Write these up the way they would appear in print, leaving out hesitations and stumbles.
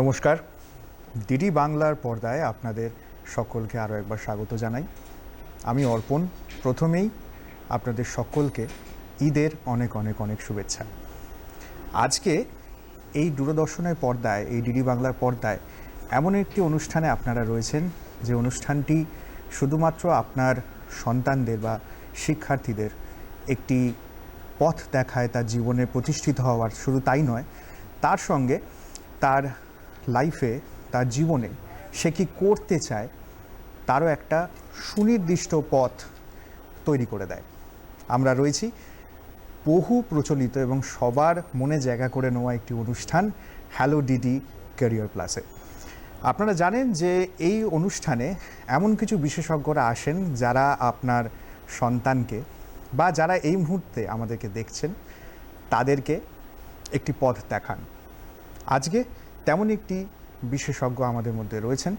নমস্কার, ডিডি বাংলার পর্দায় আপনাদের সকলকে আরও একবার স্বাগত জানাই। আমি অর্পণ। প্রথমেই আপনাদের সকলকে ঈদের অনেক অনেক অনেক শুভেচ্ছা। আজকে এই দূরদর্শনের পর্দায়, এই ডিডি বাংলার পর্দায় এমন একটি অনুষ্ঠানে আপনারা রয়েছেন যে অনুষ্ঠানটি শুধুমাত্র আপনার সন্তানদের বা শিক্ষার্থীদের একটি পথ দেখায় তার জীবনে প্রতিষ্ঠিত হওয়ার, শুধু তাই নয়, তার সঙ্গে তার লাইফে, তার জীবনে সে কী করতে চায় তারও একটা সুনির্দিষ্ট পথ তৈরি করে দেয়। আমরা রয়েছি বহু প্রচলিত এবং সবার মনে জায়গা করে নেওয়া একটি অনুষ্ঠান হ্যালো ডিডি ক্যারিয়ার প্লাসে। আপনারা জানেন যে এই অনুষ্ঠানে এমন কিছু বিশেষজ্ঞরা আসেন যারা আপনার সন্তানকে বা যারা এই মুহূর্তে আমাদেরকে দেখছেন তাদেরকে একটি পথ দেখান। আজকে তেমন একটি বিশেষজ্ঞ আমাদের মধ্যে রয়েছেন,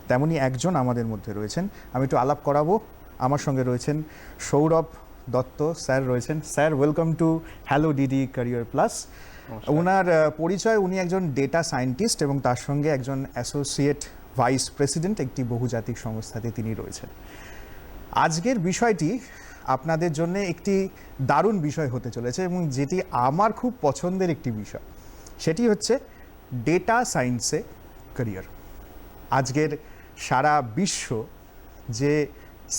তেমনই একজন আমাদের মধ্যে রয়েছেন। আমি একটু আলাপ করাবো। আমার সঙ্গে রয়েছেন সৌরভ দত্ত স্যার রয়েছেন। Sir, welcome to hello DD career plus. ওনার পরিচয়, উনি একজন ডেটা সায়েন্টিস্ট এবং তার সঙ্গে একজন অ্যাসোসিয়েট ভাইস প্রেসিডেন্ট একটি বহুজাতিক সংস্থাতে তিনি রয়েছেন। আজকের বিষয়টি আপনাদের জন্য একটি দারুণ বিষয় হতে চলেছে এবং যেটি আমার খুব পছন্দের একটি বিষয়, সেটি হচ্ছে ডেটা সায়েন্সে ক্যারিয়ার। আজকের সারা বিশ্ব যে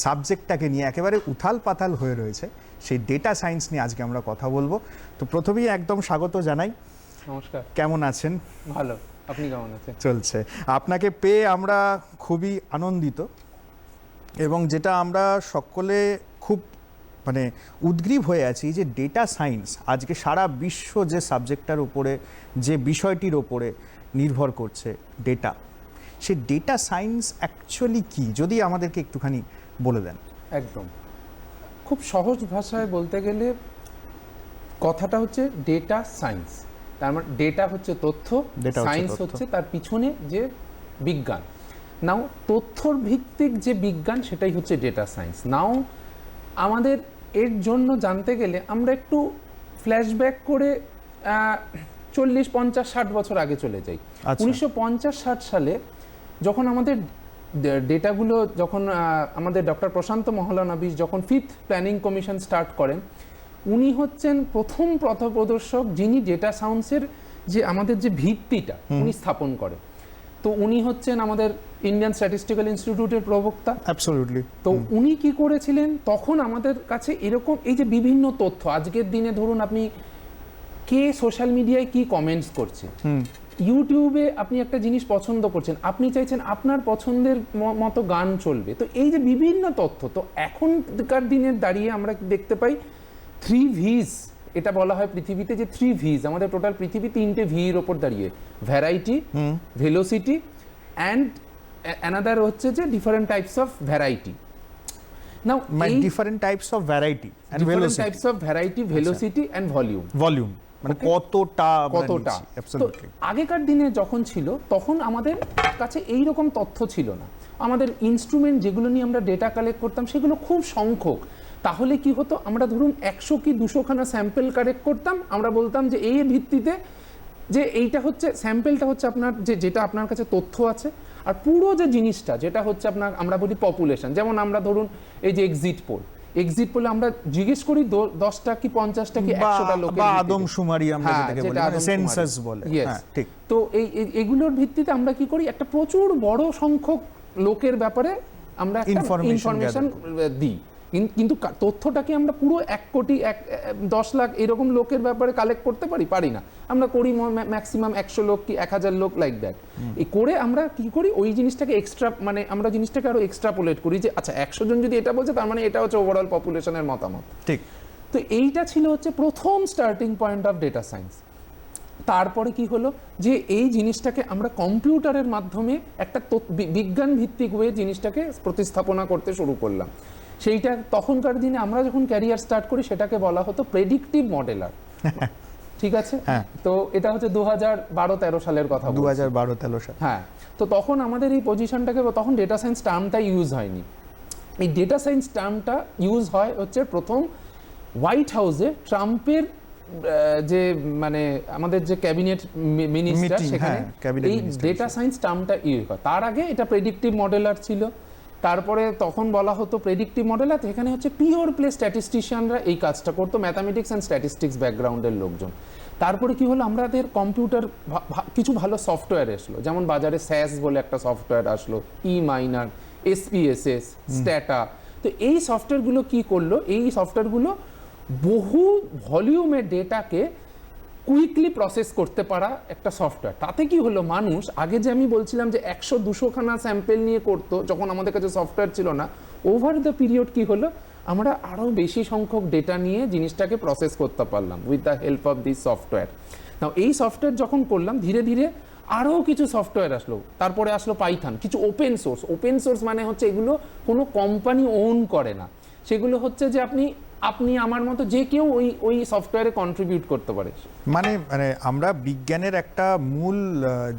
সাবজেক্টটাকে নিয়ে একেবারে উথাল পাতাল হয়ে রয়েছে, সেই ডেটা সায়েন্স নিয়ে আজকে আমরা কথা বলবো। তো প্রথমেই একদম স্বাগত জানাই। নমস্কার। কেমন আছেন? ভালো, আপনি কেমন আছেন? চলছে। আপনাকে পেয়ে আমরা খুবই আনন্দিত এবং যেটা আমরা সকলে খুব উদ্গ্রীব হয়ে আছি যে ডেটা সায়েন্স আজকে সারা বিশ্ব যে সাবজেক্টটার উপরে, যে বিষয়টির ওপরে নির্ভর করছে ডেটা, সে ডেটা সায়েন্স অ্যাকচুয়ালি কি, যদি আমাদেরকে একটুখানি বলে দেন। একদম খুব সহজ ভাষায় বলতে গেলে কথাটা হচ্ছে ডেটা সায়েন্স। তার মানে ডেটা হচ্ছে তথ্য, সায়েন্স হচ্ছে তার পিছনে যে বিজ্ঞান। নাও তথ্যর ভিত্তিক যে বিজ্ঞান, সেটাই হচ্ছে ডেটা সায়েন্স। নাও আমাদের এর জন্য জানতে গেলে আমরা একটু ফ্ল্যাশব্যাক করে 40, 50, 60 বছর আগে চলে যাই। 1950-60 সালে যখন আমাদের ডেটাগুলো, যখন আমাদের ডক্টর প্রশান্ত মহলানবিশ যখন 5th প্ল্যানিং কমিশন স্টার্ট করেন, উনি হচ্ছেন প্রথম পথপ্রদর্শক যিনি ডেটা সায়েন্সের যে আমাদের যে ভিত্তিটা উনি স্থাপন করেন। তো উনি হচ্ছেন আমাদের ইন্ডিয়ান স্ট্যাটিস্টিক্যাল ইনস্টিটিউটের প্রবক্তা। অ্যাবসলিউটলি। তো উনি কি করেছিলেন, তখন আমাদের কাছে এরকম এই যে বিভিন্ন তথ্য, আজকের দিনে ধরুন আপনি কে সোশ্যাল মিডিয়ায় কি কমেন্টস করছে, ইউটিউবে আপনি একটা জিনিস পছন্দ করছেন, আপনি চাইছেন আপনার পছন্দের মতো গান চলবে, তো এই যে বিভিন্ন তথ্য, তো এখনকার দিনের দাঁড়িয়ে আমরা দেখতে পাই 3 V's, এটা বলা হয় পৃথিবীতে যে 3 V's, আমাদের টোটাল পৃথিবী 3টে ভির ওপর দাঁড়িয়ে, ভ্যারাইটি, ভেলোসিটি অ্যান্ড অ্যানাদার হচ্ছে যে different types of variety. Now different types of variety and velocity, types of variety, velocity and volume, মানে কতটা। তো আগেকার দিনে যখন ছিল তখন আমাদের কাছে এই রকম তথ্য ছিল না। আমাদের ইনস্ট্রুমেন্ট যেগুলো নিয়ে আমরা ডেটা কালেক্ট করতাম সেগুলো খুব সংখ্যক। তাহলে কি হতো, আমরা ধরুন 100 কি 200 খানা স্যাম্পল কালেক্ট করতাম, আমরা বলতাম যে এই ভিত্তিতে যে এইটা হচ্ছে স্যাম্পলটা হচ্ছে আপনার যেটা আপনার কাছে তথ্য আছে, আর পুরো যে জিনিসটা যেটা হচ্ছে আপনার, আমরা বলি পপুলেশন। যেমন আমরা ধরুন এই যে এক্সিট পোলে আমরা জিজ্ঞেস করি 10টা কি 50টা কি 100টা লোকের, বা আদমশুমারি আমরা যেটাকে বলি, মানে সেন্সাস বলে। হ্যাঁ, ঠিক। তো এইগুলোর ভিত্তিতে আমরা কি করি, একটা প্রচুর বড় সংখ্যক লোকের ব্যাপারে আমরা ইনফরমেশন দিই, কিন্তু তথ্যটাকে আমরা পুরো 1 কোটি 10 লাখ এরকম লোকের ব্যাপারে কালেক্ট করতে পারি না। আমরা করি ম্যাক্সিমাম 100 লোক কি 1000 লোক, লাইক দ্যাট। এই করে আমরা কি করি, ওই জিনিসটাকে এক্সট্রা, মানে আমরা জিনিসটাকে আরো এক্সট্রাপোলেট করি যে আচ্ছা 100 জন যদি এটা বলছে, তার মানে এটা হচ্ছে ওভারঅল পপুলেশনের মতামত। ঠিক। তো এইটা ছিল হচ্ছে প্রথম starting point of data science. তারপরে কি হলো, যে এই জিনিসটাকে আমরা কম্পিউটারের মাধ্যমে একটা বিজ্ঞান ভিত্তিক ওয়ে জিনিসটাকে প্রতিস্থাপনা করতে শুরু করলাম। সেইটা তখনকার দিনে আমরা যখন ক্যারিয়ার স্টার্ট করি সেটাকে বলা হতো প্রেডিক্টিভ মডেলার। ঠিক আছে। তো এটা হচ্ছে 2012-13 সালের কথা, 2012-13 সাল। হ্যাঁ। তো তখন আমাদের এই পজিশনটাকে, তখন ডেটা সায়েন্স টার্মটা ইউজ হয়নি। এই ডেটা সায়েন্স টার্মটা ইউজ হয় হচ্ছে প্রথম হোয়াইট হাউসে ট্রাম্পের যে মানে আমাদের যে ক্যাবিনেট মিনিস্টার Meeting, সেখানে হ্যাঁ, cabinet এই minister ডেটা সায়েন্স টার্মটা ইউজ করে। তার আগে এটা প্রেডিক্টিভ মডেলার ছিল, তারপরে তখন বলা হতো প্রেডিক্টিভ মডেলার, এখানে হচ্ছে পিওর প্লে স্ট্যাটিস্টিশিয়ানরা এই কাজটা করতো, ম্যাথামেটিক্স অ্যান্ড স্ট্যাটিস্টিক্স ব্যাকগ্রাউন্ডের লোকজন। তারপরে কি হলো, আমাদের কম্পিউটার কিছু ভালো সফটওয়্যার আসলো, যেমন বাজারে স্যাস বলে একটা সফটওয়্যার আসলো, ই মাইনার, এসপিএসএস, স্ট্যাটা। তো এই সফটওয়্যারগুলো কি করলো, এই সফটওয়্যারগুলো বহু ভলিউমের ডেটাকে কুইকলি প্রসেস করতে পারা একটা সফটওয়্যার। তাতে কি হলো, মানুষ আগে যে আমি বলছিলাম যে 100-200 খানা স্যাম্পেল নিয়ে করতো, যখন আমাদের কাছে সফটওয়্যার ছিল না, ওভার দ্য পিরিয়ড কি হলো, আমরা আরও বেশি সংখ্যক ডেটা নিয়ে জিনিসটাকে প্রসেস করতে পারলাম with the help of this software. Now এই সফটওয়্যার যখন করলাম, ধীরে ধীরে আরও কিছু সফটওয়্যার আসলো, তারপরে আসলো পাইথন, কিছু ওপেন সোর্স। ওপেন সোর্স মানে হচ্ছে এগুলো কোনো কোম্পানি ওন করে না, সেগুলো হচ্ছে যে আপনি আমার মতো যে কেউ ওই সফটওয়্যারে কন্ট্রিবিউট করতে পারে। মানে মানে আমরা বিজ্ঞানের একটা মূল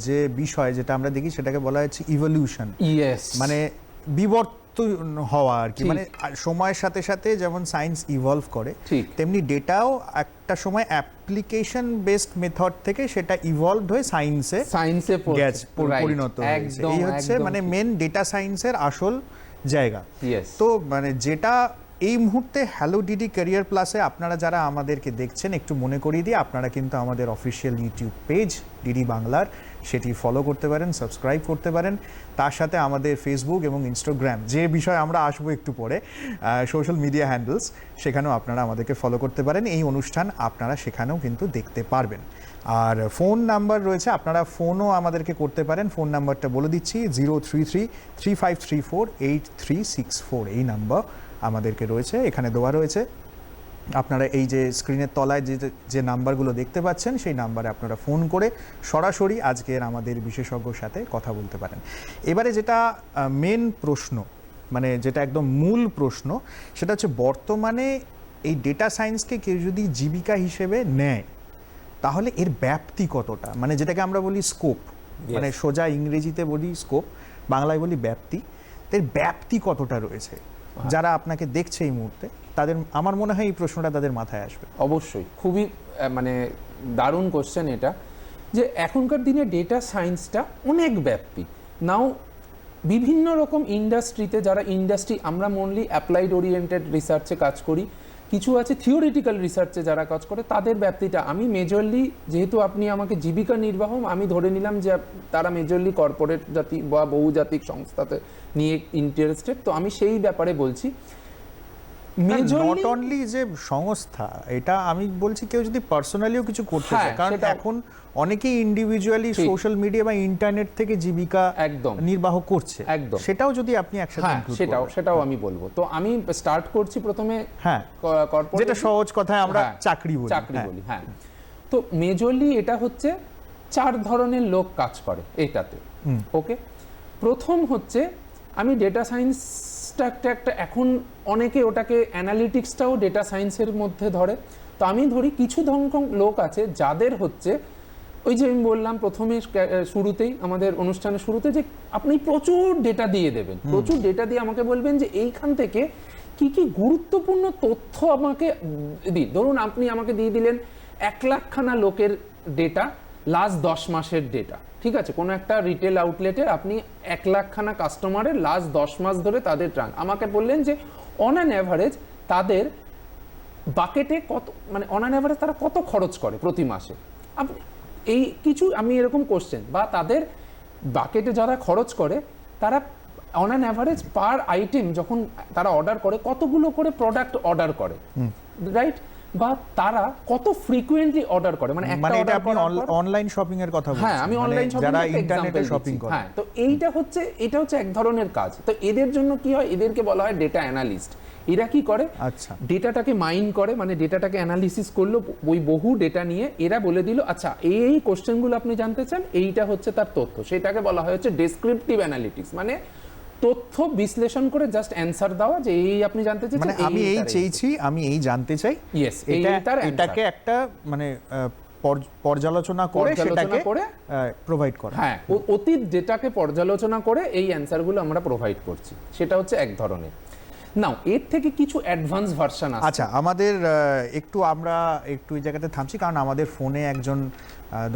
যে বিষয় যেটা আমরা দেখি সেটাকে বলা হচ্ছে ইভলিউশন, ইয়েস, মানে বিবর্তন হওয়া আর কি। মানে সময়ের সাথে সাথে যেমন সায়েন্স ইভলভ করে, ঠিক তেমনি ডেটাও একটা সময় অ্যাপ্লিকেশন বেসড মেথড থেকে সেটা ইভলভ হয়ে সায়েন্সে পরিণত হয়েছে। এই হচ্ছে মানে মেন ডেটা সায়েন্সের আসল জায়গা। তো মানে যেটা এই মুহূর্তে হ্যালো ডিডি ক্যারিয়ার প্লাসে আপনারা যারা আমাদেরকে দেখছেন, একটু মনে করিয়ে দিয়ে আপনারা কিন্তু আমাদের অফিসিয়াল ইউটিউব পেজ ডিডি বাংলার, সেটি ফলো করতে পারেন, সাবস্ক্রাইব করতে পারেন। তার সাথে আমাদের ফেসবুক এবং ইনস্টাগ্রাম, যে বিষয়ে আমরা আসবো একটু পরে, সোশ্যাল মিডিয়া হ্যান্ডেলস, সেখানেও আপনারা আমাদেরকে ফলো করতে পারেন। এই অনুষ্ঠান আপনারা সেখানেও কিন্তু দেখতে পারবেন। আর ফোন নাম্বার রয়েছে, আপনারা ফোনও আমাদেরকে করতে পারেন। ফোন নাম্বারটা বলে দিচ্ছি, 033-3534-8364 এই নাম্বার আমাদেরকে রয়েছে, এখানে দেওয়া রয়েছে। আপনারা এই যে স্ক্রিনের তলায় যে নাম্বারগুলো দেখতে পাচ্ছেন, সেই নাম্বারে আপনারা ফোন করে সরাসরি আজকের আমাদের বিশেষজ্ঞর সাথে কথা বলতে পারেন। এবারে যেটা মেন প্রশ্ন, মানে যেটা একদম মূল প্রশ্ন, সেটা হচ্ছে বর্তমানে এই ডেটা সায়েন্সকে কেউ যদি জীবিকা হিসেবে নেয়, তাহলে এর ব্যাপ্তি কতটা, মানে যেটাকে আমরা বলি স্কোপ, মানে সোজা ইংরেজিতে বলি স্কোপ, বাংলায় বলি ব্যাপ্তি। এর ব্যাপ্তি কতটা রয়েছে, যারা আপনাকে দেখছে এই মুহূর্তে, তাদের, আমার মনে হয় এই প্রশ্নটা তাদের মাথায় আসবে। অবশ্যই খুবই মানে দারুণ কোশ্চেন এটা, যে এখনকার দিনে ডেটা সায়েন্সটা অনেক ব্যাপ্তি। নাও বিভিন্ন রকম ইন্ডাস্ট্রিতে, যারা ইন্ডাস্ট্রি, আমরা মনলি অ্যাপ্লাইড ওরিয়েন্টেড রিসার্চে কাজ করি, কিছু আছে থিওরিটিক্যাল রিসার্চে যারা কাজ করে, তাদের ব্যাপ্তিটা আমি মেজরলি, যেহেতু আপনি আমাকে জীবিকা নির্বাহ, আমি ধরে নিলাম যে তারা মেজরলি কর্পোরেট জাতি বা বহুজাতিক সংস্থাতে নিয়ে ইন্টারেস্টেড, তো আমি সেই ব্যাপারে বলছি। নট অনলি যে সংস্থা, এটা আমি বলছি কেউ যদি পার্সোনালিও কিছু করতে চায়, কারণ এখন অনেকেই ইন্ডিভিজুয়ালি সোশ্যাল মিডিয়া বা ইন্টারনেট থেকে জীবিকা একদম নির্বাহ করছে, একদম, সেটাও যদি আপনি একসাথে ইনক্লুড করেন, সেটাও আমি বলবো। তো আমি স্টার্ট করছি প্রথমে, হ্যাঁ, কর্পোরেট, যেটা সহজ কথায় আমরা চাকরি বলি। হ্যাঁ, তো মেজরলি এটা হচ্ছে 4 ধরনের লোক কাজ করে এটাতে। ওকে, প্রথম হচ্ছে, আমি ডেটা সায়েন্সটা একটা এখন অনেকে ওটাকে অ্যানালিটিক্সটাও ডেটা সায়েন্সের মধ্যে ধরে, তো আমি ধরি কিছু সংখ্যক লোক আছে যাদের হচ্ছে ওই যে আমি বললাম প্রথমে শুরুতেই, আমাদের অনুষ্ঠানের শুরুতে, যে আপনি প্রচুর ডেটা দিয়ে দেবেন, প্রচুর ডেটা দিয়ে আমাকে বলবেন যে এইখান থেকে কি কি গুরুত্বপূর্ণ তথ্য আমাকে দিন। ধরুন আপনি আমাকে দিয়ে দিলেন 1 লাখ খানা লোকের ডেটা, লাস্ট 10 মাসের ডেটা, ঠিক আছে, কোনো একটা রিটেল আউটলেটে আপনি 1 লাখ খানা কাস্টমারের লাস্ট 10 মাস ধরে তাদের আমাকে বললেন যে অন অ্যান অ্যাভারেজ তাদের বাকেটে কত, মানে অন অ্যান অ্যাভারেজ তারা কত খরচ করে প্রতি মাসে, আপনি এই কিছু, আমি এরকম কোশ্চেন, বা তাদের বাকেটে যারা খরচ করে তারা on an average per item যখন তারা অর্ডার করে কতগুলো করে প্রোডাক্ট অর্ডার করে, রাইট, বা তারা কত ফ্রিকুয়েন্টলি অর্ডার করে, মানে এটা আপনি অনলাইন শপিং এর কথা বলছেন। হ্যাঁ, আমি অনলাইন শপিং, যারা ইন্টারনেটে শপিং করে, হ্যাঁ, তো এটা হচ্ছে এক ধরনের কাজ। তো এদের জন্য কি হয়, এদেরকে বলা হয় ডেটা অ্যানালিস্ট। এরা কি করে, আচ্ছা, ডেটাটাকে মাইন করে, মানে ডেটাটাকে অ্যানালিসিস করলো, ওই বহু ডেটা নিয়ে এরা বলে দিল, আচ্ছা এই কোশ্চেনগুলো আপনি জানতে চান, এইটা হচ্ছে তার তথ্য, সেটাকে বলা হয় হচ্ছে ডেসক্রিপটিভ অ্যানালিটিক্স, মানে তথ্য বিশ্লেষণ করে জাস্ট অ্যানসার দেওয়া, যে এই আপনি জানতে চাইছেন, মানে আমি এই চেয়েছি, আমি এই জানতে চাই, ইয়েস, এটাকে একটা মানে পর্যালোচনা করে সেটাকে প্রোভাইড করা। হ্যাঁ, অতীত ডেটাকে পর্যালোচনা করে এই অ্যানসারগুলো আমরা প্রোভাইড করছি, সেটা হচ্ছে এক ধরনের। নাও এর থেকে কিছু অ্যাডভান্স ভার্সন আছে। আচ্ছা, আমাদের আমরা একটু এই জায়গাতে থামছি, কারণ আমাদের ফোনে একজন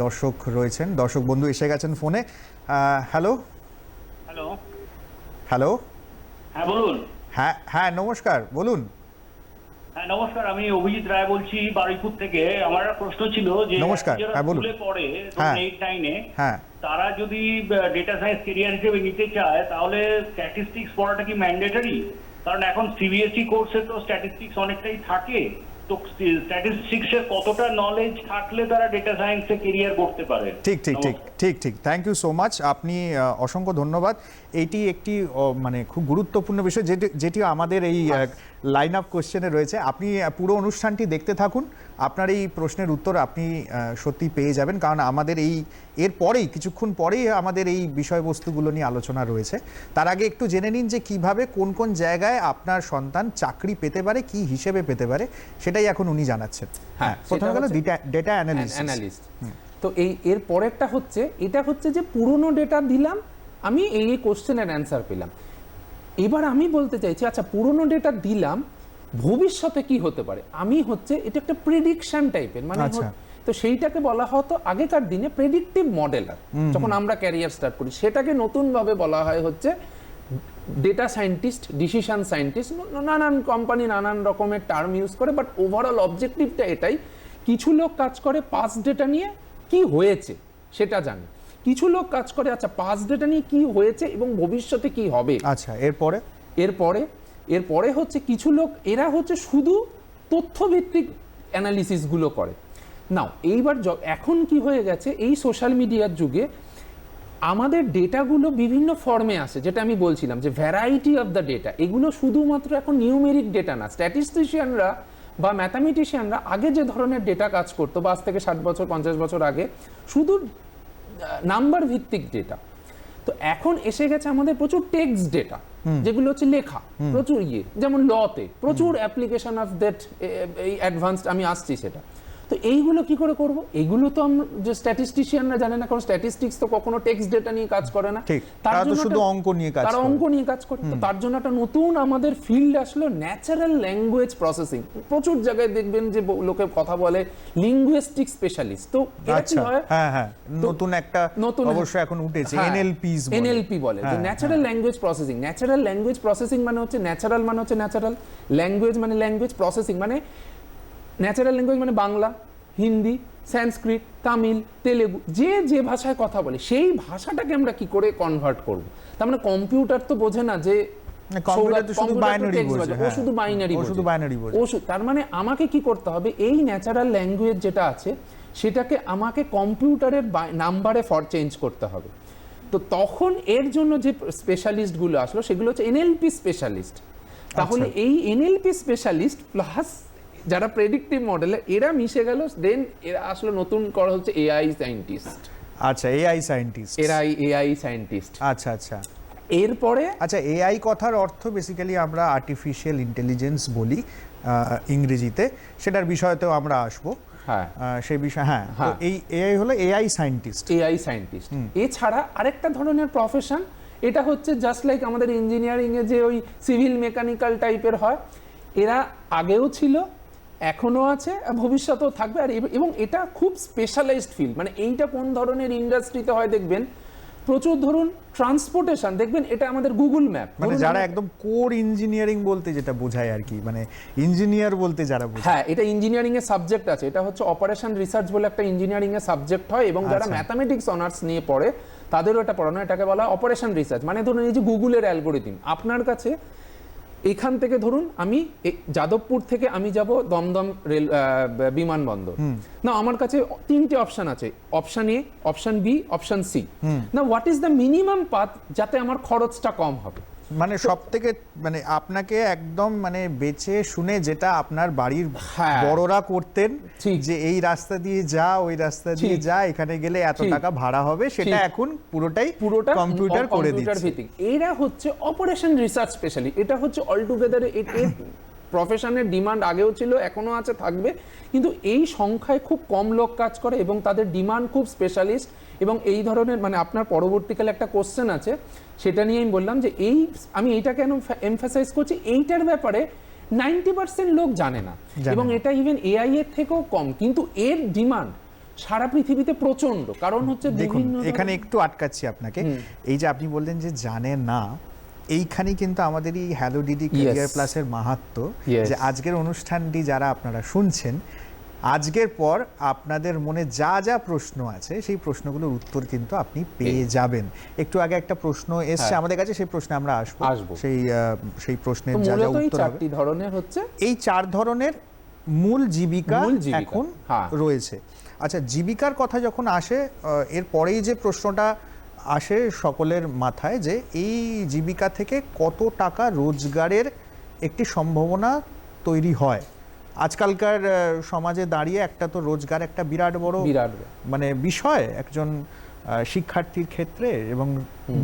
দর্শক রয়েছেন, দর্শক বন্ধু এসে গেছেন ফোনে। হ্যালো হ্যালো, হ্যালো, হ্যাঁ বলুন। হ্যাঁ হ্যাঁ নমস্কার, বলুন। হ্যাঁ নমস্কার, আমি অভিজিৎ রায় বলছি বারুইপুর থেকে। আমার একটা প্রশ্ন ছিল যে নমস্কার, যারা হ্যাঁ বলুন। স্কুলে পড়ে হ্যাঁ। 8-9-এ, হ্যাঁ, তারা যদি ডেটা সায়েন্স ক্যারিয়ার হিসেবে নিতে চায় তাহলে স্ট্যাটিস্টিক্স পড়াটা কি ম্যান্ডেটরি? কারণ এখন সিবিএসই কোর্সে তো স্ট্যাটিস্টিক্স অনেকটাই থাকে, তো স্ট্যাটিস্টিক্সের কতটা নলেজ থাকলে তারা ডেটা সায়েন্সে ক্যারিয়ার করতে পারে? ঠিক ঠিক ঠিক ঠিক ঠিক থ্যাংক ইউ সো মাচ, আপনি অসংখ্য ধন্যবাদ। এইটি একটি মানে খুব গুরুত্বপূর্ণ বিষয়, যেটি আমাদের এই লাইন আপ কোশ্চেনে রয়েছে। আপনি পুরো অনুষ্ঠানটি দেখতে থাকুন, আপনার এই প্রশ্নের উত্তর আপনি সত্যি পেয়ে যাবেন, কারণ আমাদের এর পরেই কিছুক্ষণ পরেই আমাদের এই বিষয়বস্তুগুলো নিয়ে আলোচনা রয়েছে। তার আগে একটু জেনে নিন যে কিভাবে কোন কোন জায়গায় আপনার সন্তান চাকরি পেতে পারে, কি হিসেবে পেতে পারে, সেটাই এখন উনি জানাচ্ছেন। হ্যাঁ, প্রথমে গেল ডেটা অ্যানালিস্ট। তো এর পরেরটা হচ্ছে, এটা হচ্ছে যে পুরনো ডেটা দিলাম, আমি এই কোশ্চেনের অ্যান্সার পেলাম। এবার আমি বলতে চাইছি, আচ্ছা পুরনো ডেটা দিলাম, ভবিষ্যতে কি হতে পারে? আমি হচ্ছে এটা একটা প্রেডিকশন টাইপের, মানে আচ্ছা। তো সেইটাকে বলা হতো আগেকার দিনে প্রেডিক্টিভ মডেলার। যখন আমরা ক্যারিয়ার স্টার্ট করি, সেটাকে নতুনভাবে বলা হয় হচ্ছে ডেটা সায়েন্টিস্ট, ডিসিশন সায়েন্টিস্ট। নানান কোম্পানি নানান রকমের টার্ম ইউজ করে, বাট ওভারঅল অবজেক্টিভটা এটাই। কিছু লোক কাজ করে পাস্ট ডেটা নিয়ে কি হয়েছে সেটা জানে, কিছু লোক কাজ করে আচ্ছা পাস্ট ডেটা নিয়ে কি হয়েছে এবং ভবিষ্যতে কি হবে। আচ্ছা, এরপরে হচ্ছে কিছু লোক এরা হচ্ছে শুধু তথ্যভিত্তিক অ্যানালিসিসগুলো করে। নাও এইবার এখন কি হয়ে গেছে, এই সোশ্যাল মিডিয়ার যুগে আমাদের ডেটাগুলো বিভিন্ন ফর্মে আসে, যেটা আমি বলছিলাম যে ভ্যারাইটি অফ দ্য ডেটা। এগুলো শুধুমাত্র এখন নিউমেরিক ডেটা না। স্ট্যাটিস্টিশিয়ানরা বা ম্যাথামেটিশিয়ানরা আগে যে ধরনের ডেটা কাজ করতো, বা আজ থেকে 60 বছর 50 বছর আগে শুধু নাম্বার ভিত্তিক ডেটা, তো এখন এসে গেছে আমাদের প্রচুর টেক্সট ডেটা, যেগুলো হচ্ছে লেখা, প্রচুর যেমন লতে প্রচুর অ্যাপ্লিকেশন অফ দ্যাট, এই অ্যাডভান্সড আমি আসছি সেটা। তো এইগুলো কি করে করব? এইগুলো তো আমরা যে স্ট্যাটিস্টিশিয়ানরা জানে না, কারণ স্ট্যাটিস্টিক্স তো কখনো টেক্সট ডেটা নিয়ে কাজ করে না, তারা তো শুধু অঙ্ক নিয়ে কাজ করে। তারা অঙ্ক নিয়ে কাজ করে। তো তার জন্য একটা নতুন আমাদের ফিল্ড আসলো, ন্যাচারাল ল্যাঙ্গুয়েজ প্রসেসিং। প্রচুর জায়গায় দেখবেন যে লোকে কথা বলে লিঙ্গুইস্টিক স্পেশালিস্ট। তো এটা কি হয়, হ্যাঁ হ্যাঁ, নতুন একটা অবশ্যই এখন উঠেছে, এনএলপি বলে, যে natural language processing. Natural language processing মানে হচ্ছে ন্যাচারাল মানে হচ্ছে ন্যাচারাল, ল্যাঙ্গুয়েজ মানে ল্যাঙ্গুয়েজ, প্রসেসিং মানে ন্যাচারাল ল্যাঙ্গুয়েজ মানে বাংলা, হিন্দি, সংস্কৃত, তামিল, তেলেগু, যে ভাষায় কথা বলে সেই ভাষাটাকে আমরা কি করে কনভার্ট করব। তার মানে কম্পিউটার তো বোঝে না যে শুধু বাইনারি বোঝে। তার মানে আমাকে কি করতে হবে, এই ন্যাচারাল ল্যাঙ্গুয়েজ যেটা আছে সেটাকে আমাকে কম্পিউটারের নাম্বারে চেঞ্জ করতে হবে। তো তখন এর জন্য যে স্পেশালিস্টগুলো আসলো সেগুলো হচ্ছে এনএলপি স্পেশালিস্ট। তাহলে এই এনএলপি স্পেশালিস্ট প্লাস যারা প্রেডিক্টিভ মডেলে, এরা মিশে গেল, দেন এরা আসলে নতুন করা হচ্ছে এআই সায়েন্টিস্ট। আচ্ছা, এআই সায়েন্টিস্ট, এআই সায়েন্টিস্ট। আচ্ছা আচ্ছা। এরপরে আচ্ছা, এআই কথার অর্থ বেসিক্যালি আমরা আর্টিফিশিয়াল ইন্টেলিজেন্স বলি ইংরেজিতে, সেটার বিষয়তেও আমরা আসবো। হ্যাঁ, সেই বিষয়। হ্যাঁ, তো এই এআই হলো এআই সায়েন্টিস্ট। এছাড়া আরেকটা ধরনের প্রফেশন, এটা হচ্ছে জাস্ট লাইক আমাদের ইঞ্জিনিয়ারিং এ যে ওই সিভিল মেকানিক্যাল টাইপের হয়, এরা আগেও ছিল, এখনো আছে, ভবিষ্যতেও থাকবে। আর এবং এটা খুব স্পেশালাইজড ফিল্ড। মানে এইটা কোন ধরনের ইন্ডাস্ট্রিতে হয় দেখবেন, প্রচুর ধরুন ট্রান্সপোর্টেশন, দেখবেন এটা আমাদের গুগল ম্যাপ, মানে যারা একদম কোর ইঞ্জিনিয়ারিং বলতে যেটা বোঝায় আর কি, মানে ইঞ্জিনিয়ার বলতে যারা বোঝায়। হ্যাঁ, এটা ইঞ্জিনিয়ারিং এর সাবজেক্ট আছে, এটা হচ্ছে অপারেশন রিসার্চ বলে একটা ইঞ্জিনিয়ারিং এর সাবজেক্ট হয়, এবং যারা ম্যাথামেটিক্স অনার্স নিয়ে পড়ে তাদেরও এটা পড়ানো। এটাকে বলা হয় অপারেশন রিসার্চ। মানে ধরুন এই যে গুগলের অ্যালগোরিদম, আপনার কাছে এখান থেকে ধরুন আমি যাদবপুর থেকে আমি যাব দমদম রেল বিমানবন্দর, না আমার কাছে 3টে অপশন আছে, option A, option B, option C. না what is the minimum path যাতে আমার খরচটা কম হবে? মানে সব থেকে মানে আপনাকে একদম মানে বেছে শুনে যেটা আপনার বাড়ির বড়রা করতেন, যে এই রাস্তা দিয়ে যা, ওই রাস্তা দিয়ে যা, এখানে গেলে এত টাকা ভাড়া হবে, সেটা এখন পুরোটা কম্পিউটার করে দিচ্ছে। এরা হচ্ছে অপারেশন রিসার্চ স্পেশালি। এটা হচ্ছে অলটুগেদার প্রফেশনের ডিমান্ড আগেও ছিল, এখনো আছে, থাকবে, কিন্তু এই সংখ্যায় খুব কম লোক কাজ করে এবং তাদের ডিমান্ড খুব স্পেশালিস্ট এবং এই ধরনের মানে আপনার পরবর্তীকালে একটা কোশ্চেন আছে, সেটা নিয়ে আমি বললাম যে আমি এইটা কেন এমফাসাইজ করছি, এইটার ব্যাপারে 90% লোক জানে না, এবং এটা ইভেন এআই এর থেকেও কম, কিন্তু এর ডিমান্ড সারা পৃথিবীতে প্রচন্ড। কারণ হচ্ছে দেখুন, বিভিন্ন এখানে একটু আটকাচ্ছি আপনাকে। এই যে আপনি বললেন যে জানে না, এইখানেই কিন্তু আমাদের এই হ্যালো ডিডি ক্যারিয়ার প্লাসের মাহাত্ম্য, যে আজকের অনুষ্ঠানটি যারা আপনারা শুনছেন, আজকের পর আপনাদের মনে যা যা প্রশ্ন আছে সেই প্রশ্নগুলোর উত্তর কিন্তু আপনি পেয়ে যাবেন। একটু আগে একটা প্রশ্ন এসছে আমাদের কাছে, সেই প্রশ্নে আমরা আসবো। সেই প্রশ্নের যা যা উত্তর হবে, 4টি ধরনের হচ্ছে, এই 4 ধরনের মূল জীবিকা এখন রয়েছে। আচ্ছা, জীবিকার কথা যখন আসে, এর পরেই যে প্রশ্নটা আসে সকলের মাথায়, যে এই জীবিকা থেকে কত টাকা রোজগারের একটি সম্ভাবনা তৈরি হয়। আজকালকার সমাজে দাঁড়িয়ে একটা তো রোজগার একটা বিরাট বড় মানে বিষয় একজন শিক্ষার্থীর ক্ষেত্রে এবং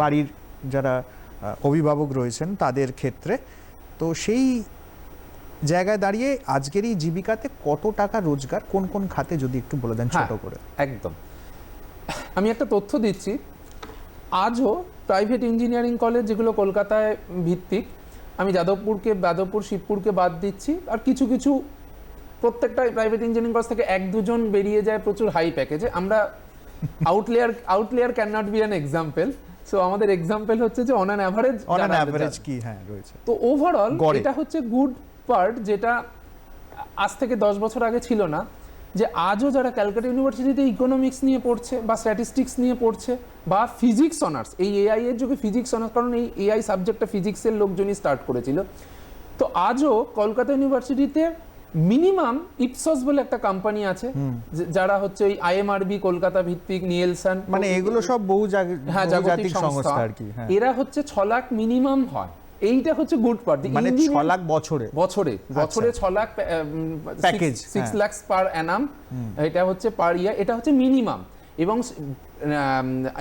বাড়ির যারা অভিভাবক রয়েছেন তাদের ক্ষেত্রে। তো সেই জায়গায় দাঁড়িয়ে আজকের এই জীবিকাতে কত টাকা রোজগার, কোন কোন খাতে যদি একটু বলে দেন ছোট করে। একদম, আমি একটা তথ্য দিচ্ছি। আজও প্রাইভেট ইঞ্জিনিয়ারিং কলেজ যেগুলো কলকাতায় ভিত্তিক, আমি যাদবপুর শিবপুরকে বাদ দিচ্ছি, আর কিছু কিছু প্রত্যেকটা প্রাইভেট ইঞ্জিনিয়ারিং কলেজ থেকে 1-2 জন বেরিয়ে যায় প্রচুর হাই প্যাকেজে। আমরা outlier can not be an example, so আমাদের এক্সাম্পল হচ্ছে যে অন অ্যান অ্যাভারেজ কি রয়েছে। তো ওভারঅল এটা হচ্ছে গুড পার্ট, যেটা আজ থেকে 10 বছর আগে ছিল না, যে আজও যারা ক্যালকাটা ইউনিভার্সিটিতে ইকোনমিক্স নিয়ে পড়ছে বা স্ট্যাটিস্টিক্স নিয়ে পড়ছে বা ফিজিক্স অনার্স, এই এআই এর যুগে ফিজিক্স অনার্স, কারণ এই এআই সাবজেক্টটা ফিজিক্সের লোকজনই স্টার্ট করেছিল, তো আজও কলকাতা ইউনিভার্সিটিতে মিনিমাম ইপসস বলে একটা কোম্পানি আছে, যারা হচ্ছে ওই আইএমআরবি কলকাতা ভিত্তিক, নিয়েলসন, মানে এগুলো সব বহুজাতিক সংস্থা আর কি। এরা হচ্ছে 6 লাখ মিনিমাম হয়। এইটা হচ্ছে গুড পার্ট, মানে 6 লাখ বছরে 6 লাখ প্যাকেজ, 6 লাখ পার অ্যানাম, এটা হচ্ছে পার ইয়ার, এটা হচ্ছে মিনিমাম। এবং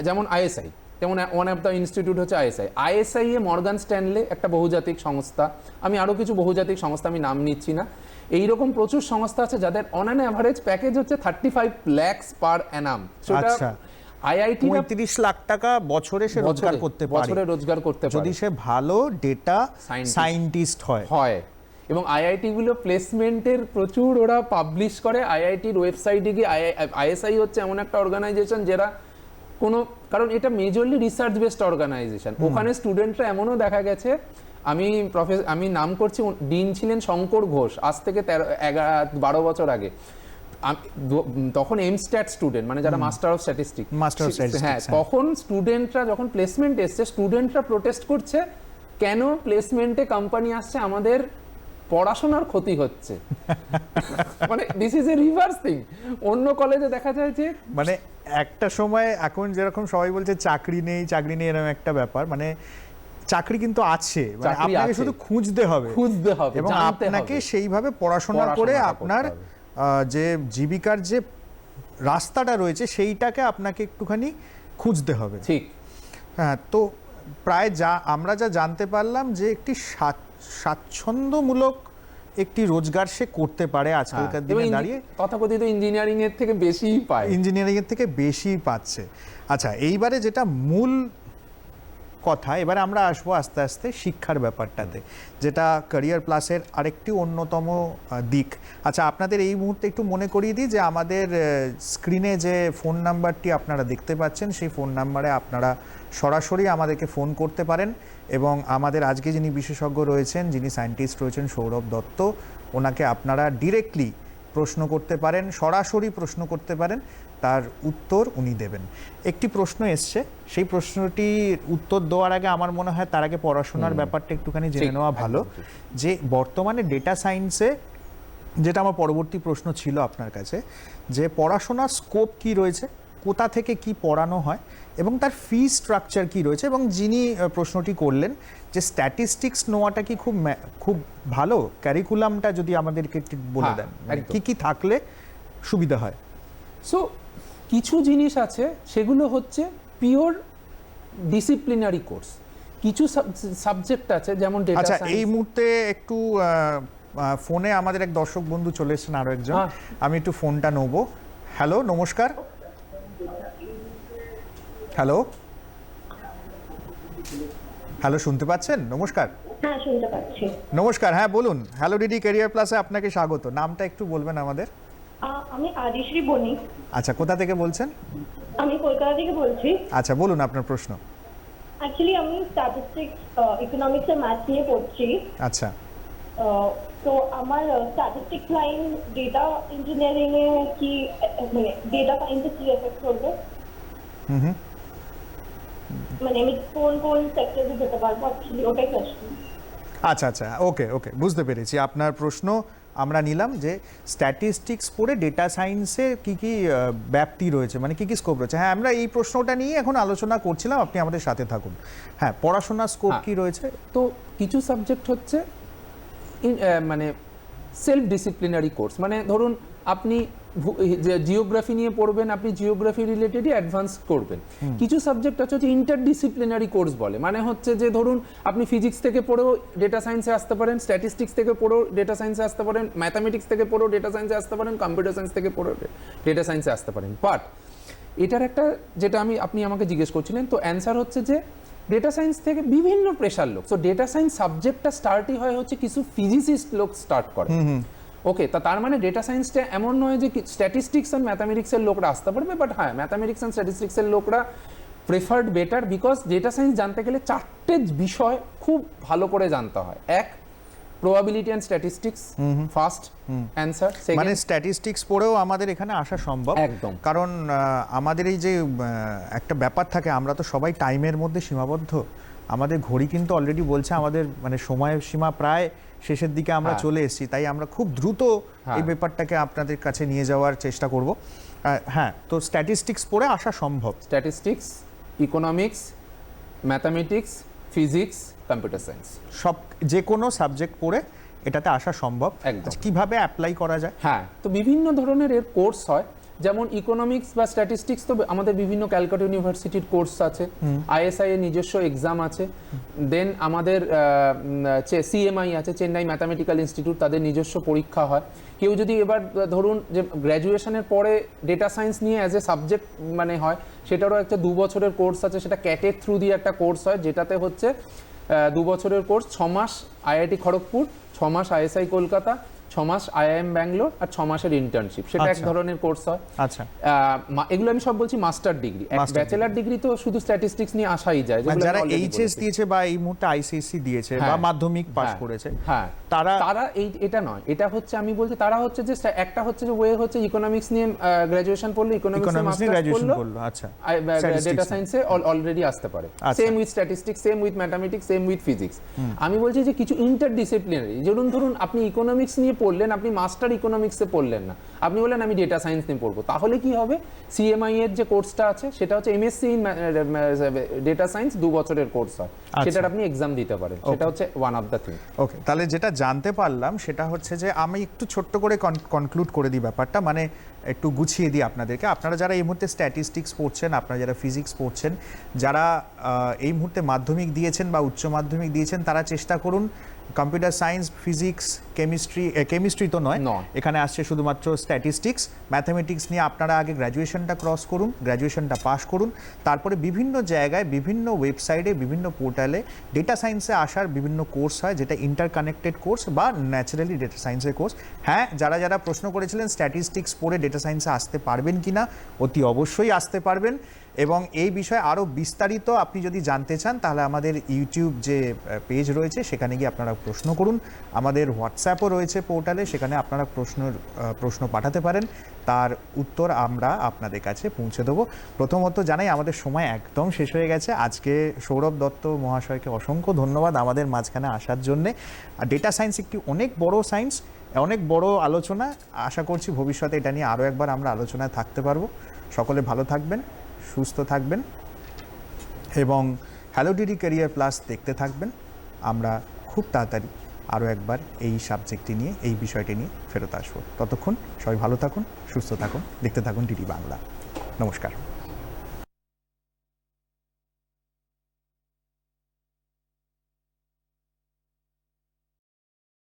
যেমন আইএসআই, যেমন ওয়ান অফ দ্য ইনস্টিটিউট হচ্ছে আইএসআই এ মর্গান স্ট্যানলে একটা বহুজাতিক সংস্থা, আমি আরো কিছু বহুজাতিক সংস্থা আমি নাম নিচ্ছি না, এইরকম প্রচুর সংস্থা আছে যাদের অন অ্যান অ্যাভারেজ প্যাকেজ হচ্ছে 35 লাখ পার অ্যানাম। সেটা আইআইটি 35 লাখ টাকা বছরে সে রোজগার করতে পারে যদি সে ভালো ডেটা সায়েন্টিস্ট হয়। এবং আইআইটি গুলো প্লেসমেন্টের প্রচুর ওরা পাবলিশ করে, আইআইটির ওয়েবসাইটে গিয়ে। আইএসআই হচ্ছে এমন একটা অর্গানাইজেশন যেটা কারণ এটা মেজরলি রিসার্চ বেসড অর্গানাইজেশন, ওখানে স্টুডেন্টরা এমনও দেখা গেছে, আমি নাম করছি, ডিন ছিলেন শঙ্কর ঘোষ, আজ থেকে 12 বছর আগে, তখন এমস্ট্যাট স্টুডেন্ট, মানে যারা মাস্টার অফ স্ট্যাটিস্টিক্স, হ্যাঁ, তখন স্টুডেন্টরা যখন প্লেসমেন্ট এসছে, স্টুডেন্টরা প্রোটেস্ট করছে, কেন প্লেসমেন্টে কোম্পানি আসছে, আমাদের পড়াশোনার ক্ষতি হচ্ছে। মানে this is a reverse thing. অন্য কলেজে দেখা যায় যে মানে একটা সময় এখন যেরকম সবাই বলছে চাকরি নেই এরকম একটা ব্যাপার, মানে চাকরি কিন্তু আছে, মানে আপনাকে শুধু খুঁজতে হবে এবং আপনাকে সেইভাবে পড়াশোনা করে আপনার যে জীবিকার যে রাস্তাটা রয়েছে সেইটাকে আপনাকে একটুখানি খুঁজতে হবে। ঠিক, হ্যাঁ। তো প্রায় আমরা যা জানতে পারলাম যে একটি স্বাচ্ছন্দ্যমূলক একটি রোজগার সে করতে পারে আজকালকার দিনে দাঁড়িয়ে, তথাকথিত ইঞ্জিনিয়ারিং এর থেকে বেশি পাচ্ছে। আচ্ছা, এইবারে যেটা মূল কথা, এবারে আমরা আসবো আস্তে আস্তে শিক্ষার ব্যাপারটাতে, যেটা ক্যারিয়ার প্লাসের আরেকটি অন্যতম দিক। আচ্ছা, আপনাদের এই মুহূর্তে একটু মনে করিয়ে দিই যে আমাদের স্ক্রিনে যে ফোন নাম্বারটি আপনারা দেখতে পাচ্ছেন, সেই ফোন নাম্বারে আপনারা সরাসরি আমাদেরকে ফোন করতে পারেন, এবং আমাদের আজকে যিনি বিশেষজ্ঞ রয়েছেন, যিনি সায়েন্টিস্ট রয়েছেন, সৌরভ দত্ত, ওনাকে আপনারা ডিরেক্টলি প্রশ্ন করতে পারেন, সরাসরি প্রশ্ন করতে পারেন, তার উত্তর উনি দেবেন। একটি প্রশ্ন এসছে, সেই প্রশ্নটির উত্তর দেওয়ার আগে আমার মনে হয় তার আগে পড়াশোনার ব্যাপারটা একটুখানি জেনে নেওয়া ভালো, যে বর্তমানে ডেটা সায়েন্সে, যেটা আমার পরবর্তী প্রশ্ন ছিল আপনার কাছে, যে পড়াশোনার স্কোপ কি রয়েছে, কোথা থেকে কি পড়ানো হয় এবং তার ফি স্ট্রাকচার কি রয়েছে, এবং যিনি প্রশ্নটি করলেন যে স্ট্যাটিস্টিক্স নেওয়াটা কি খুব ভালো, ক্যারিকুলামটা যদি আমাদেরকে একটু বলে দেন, কি কি থাকলে সুবিধা হয়। সো কিছু জিনিস আছে, সেগুলো হচ্ছে পিওর ডিসিপ্লিনারি কোর্স, কিছু সাবজেক্ট আছে যেমন ডেটা সায়েন্স। আচ্ছা, এই মুহূর্তে একটু ফোনে আমাদের এক দর্শক বন্ধু চলে এসেছেন, আরো একজন, আমি একটু ফোনটা নেবো। হ্যালো, নমস্কার। হ্যালো, হ্যালো, শুনতে পাচ্ছেন? নমস্কার। হ্যাঁ, শুনতে পাচ্ছি। নমস্কার, হ্যাঁ বলুন। হ্যালো ডিডি ক্যারিয়ার প্লাসে আপনাকে স্বাগত। নামটা একটু বলবেন আমাদের? আমি আদিশ্রী বণিক। আচ্ছা, কোথা থেকে বলছেন? আমি কলকাতা থেকে বলছি। আচ্ছা, বলুন আপনার প্রশ্ন। অ্যাকচুয়ালি আমি স্ট্যাটিস্টিক্স, ইকোনমিক্স আর ম্যাথ নিয়ে পড়ছি। আচ্ছা, তো আমার স্ট্যাটিস্টিক্স লাইন ডেটা ইঞ্জিনিয়ারিং এ কি, মানে ডেটা সায়েন্সে কি এফেক্ট করবে? হুম। মানে আমি কোন কোন সেক্টরে যেতে পারবো, অ্যাকচুয়ালি ওটাই কোয়েশ্চেন। আচ্ছা আচ্ছা, ওকে ওকে, বুঝতে পেরেছি আপনার প্রশ্ন। আমরা নিলাম যে স্ট্যাটিস্টিক্স পড়ে ডেটা সায়েন্সে কি কি ব্যাপ্তি রয়েছে, মানে কি কি স্কোপ রয়েছে। হ্যাঁ, আমরা এই প্রশ্নটা নিয়ে এখন আলোচনা করছিলাম, আপনি আমাদের সাথে থাকুন। হ্যাঁ, পড়াশোনার স্কোপ কি রয়েছে? তো কিছু সাবজেক্ট হচ্ছে মানে সেলফ ডিসিপ্লিনারি কোর্স, মানে ধরুন আপনি জিওগ্রাফি নিয়ে পড়বেন, আপনি জিওগ্রাফি রিলেটেডই অ্যাডভান্স করবেন। কিছু সাবজেক্ট আছে হচ্ছে ইন্টারডিসিপ্লিনারি কোর্স বলে, মানে হচ্ছে যে ধরুন আপনি ফিজিক্স থেকে পড়েও ডেটা সায়েন্সে আসতে পারেন, স্ট্যাটিস্টিক্স থেকে পড়েও ডেটা সায়েন্সে আসতে পারেন, ম্যাথামেটিক্স থেকে পড়েও ডেটা সায়েন্সে আসতে পারেন, কম্পিউটার সায়েন্স থেকে পড়েও ডেটা সায়েন্সে আসতে পারেন। বাট এটার একটা, যেটা আপনি আমাকে জিজ্ঞেস করছিলেন, তো অ্যান্সার হচ্ছে যে ডেটা সায়েন্স থেকে বিভিন্ন পেশার লোক, সো ডেটা সায়েন্স সাবজেক্টটা স্টার্টই হয় হচ্ছে কিছু ফিজিসিস্ট লোক স্টার্ট করে। ওকে, তার মানে ডেটা সায়েন্সটা এমন নয় যে স্ট্যাটিস্টিক্স অ্যান্ড ম্যাথামেটিক্সের লোকরা আসতে পারবে, বাট হ্যাঁ, ম্যাথামেটিক্স অ্যান্ড স্ট্যাটিস্টিক্সের লোকরা preferred better, because data science জানতে গেলে 4টে বিষয় খুব ভালো করে জানতে হয়। এক, probability and statistics, first answer. মানে স্ট্যাটিস্টিক্স পড়েও আমাদের এখানে আসা সম্ভব একদম, কারণ আমাদের এই যে একটা ব্যাপার থাকে, আমরা তো সবাই টাইমের মধ্যে সীমাবদ্ধ। আমাদের ঘড়ি কিন্তু অলরেডি বলছে আমাদের মানে সময় সীমা প্রায় শেষের দিকে আমরা চলে এসেছি, তাই আমরা খুব দ্রুত এই ব্যাপারটাকে আপনাদের কাছে নিয়ে যাওয়ার চেষ্টা করব। হ্যাঁ, তো স্ট্যাটিস্টিক্স পড়ে আসা সম্ভব। Statistics, economics, mathematics, physics, computer science, সব যে কোনো সাবজেক্ট পড়ে এটাতে আসা সম্ভব। একদম। আচ্ছা, কিভাবে অ্যাপ্লাই করা যায়? হ্যাঁ, তো বিভিন্ন ধরনের এর কোর্স হয়, যেমন ইকোনমিক্স বা স্ট্যাটিস্টিক্স তো আমাদের বিভিন্ন ক্যালকাটা ইউনিভার্সিটির কোর্স আছে, আইএসআই এর নিজস্ব এক্সাম আছে, দেন আমাদের সিএমআই আছে, চেন্নাই ম্যাথামেটিক্যাল ইনস্টিটিউট, তাদের নিজস্ব পরীক্ষা হয়। কেউ যদি এবার ধরুন যে গ্র্যাজুয়েশনের পরে ডেটা সায়েন্স নিয়ে অ্যাজ এ সাবজেক্ট মানে হয়, সেটারও একটা 2 বছরের কোর্স আছে, সেটা ক্যাটের থ্রু দিয়ে একটা কোর্স হয়, যেটাতে হচ্ছে 2 বছরের কোর্স, 6 মাস আইআইটি খড়গপুর, 6 মাস আইএসআই কলকাতা, 6 মাস আইআইএম ব্যাঙ্গালোর, আর 6 মাসের ইন্টার্নশিপ, সেটা এক ধরনের কোর্স হয়। আচ্ছা, এগুলো আমি সব বলছি মাস্টার ডিগ্রি। ব্যাচেলার ডিগ্রি তো শুধু স্ট্যাটিস্টিক্স নিয়ে আসাই যায়, যারা এইচএস দিয়েছে বা এই মুহূর্তে আইসিএসসি দিয়েছে বা মাধ্যমিক পাস করেছে, হ্যাঁ, তারা এটা নয়, এটা হচ্ছে আমি বলছি তারা হচ্ছে যে একটা হচ্ছে যে ওয়ে হচ্ছে ইকোনমিক্স নিয়ে গ্র্যাজুয়েশন পড়লো, ইকোনমিক্স নিয়ে মাস্টার্স করলো, আচ্ছা, ডেটা সায়েন্সে অলরেডি আসতে পারে, same with statistics, same with mathematics, same with physics. আমি বলছি যে কিছু ইন্টারডিসিপ্লিনারি, ধরুন আপনি ইকোনমিক্স নিয়ে পড়লেন, আপনি মাস্টার ইকোনমিক্সে পড়লেন না, আপনি বললেন আমি ডেটা সায়েন্স নিয়ে পড়বো, তাহলে কি হবে, সিএমআই এর যে কোর্সটা আছে সেটা হচ্ছে এমএসসি ইন ডেটা সায়েন্স, 2 বছরের কোর্স হয়, সেটার আপনি এক্সাম দিতে পারেন, সেটা হচ্ছে ওয়ান অফ দ্য থিং। ওকে, তাহলে যেটা জানতে পারলাম সেটা হচ্ছে যে আমি একটু ছোট্ট করে কনক্লুড করে দিই ব্যাপারটা, মানে একটু গুছিয়ে দিই আপনাদেরকে। আপনারা যারা এই মুহূর্তে স্ট্যাটিস্টিক্স পড়ছেন, আপনারা যারা ফিজিক্স পড়ছেন, যারা এই মুহূর্তে মাধ্যমিক দিয়েছেন বা উচ্চ মাধ্যমিক দিয়েছেন, তারা চেষ্টা করুন কম্পিউটার সায়েন্স, ফিজিক্স, কেমিস্ট্রি তো নয়, এখানে আসছে শুধুমাত্র স্ট্যাটিস্টিক্স, ম্যাথামেটিক্স নিয়ে আপনারা আগে গ্র্যাজুয়েশনটা ক্রস করুন, গ্র্যাজুয়েশনটা পাস করুন, তারপরে বিভিন্ন জায়গায়, বিভিন্ন ওয়েবসাইটে, বিভিন্ন পোর্টালে ডেটা সায়েন্সে আসার বিভিন্ন কোর্স হয়, যেটা ইন্টারকানেক্টেড কোর্স বা ন্যাচারালি ডেটা সায়েন্সের কোর্স। হ্যাঁ, যারা যারা প্রশ্ন করেছিলেন স্ট্যাটিস্টিক্স পড়ে ডেটা সায়েন্সে আসতে পারবেন কিনা, অতি অবশ্যই আসতে পারবেন। এবং এই বিষয়ে আরও বিস্তারিত আপনি যদি জানতে চান, তাহলে আমাদের ইউটিউব যে পেজ রয়েছে সেখানে গিয়ে আপনারা প্রশ্ন করুন। আমাদের হোয়াটসঅ্যাপও রয়েছে পোর্টালে, সেখানে আপনারা প্রশ্ন পাঠাতে পারেন, তার উত্তর আমরা আপনাদের কাছে পৌঁছে দেবো। প্রথমত জানাই আমাদের সময় একদম শেষ হয়ে গেছে। আজকে সৌরভ দত্ত মহাশয়কে অসংখ্য ধন্যবাদ আমাদের মাঝখানে আসার জন্যে। আর ডেটা সায়েন্স একটি অনেক বড় সায়েন্স, অনেক বড় আলোচনা। আশা করছি ভবিষ্যতে এটা নিয়ে আরও একবার আমরা আলোচনায় থাকতে পারবো। সকলে ভালো থাকবেন, সুস্থ থাকবেন এবং হ্যালো ডিডি ক্যারিয়ার প্লাস দেখতে থাকবেন। আমরা খুব তাড়াতাড়ি আরও একবার এই সাবজেক্টটি নিয়ে, এই বিষয়টি নিয়ে ফেরত আসবো। ততক্ষণ সবাই ভালো থাকুন, সুস্থ থাকুন, দেখতে থাকুন ডিডি বাংলা। নমস্কার।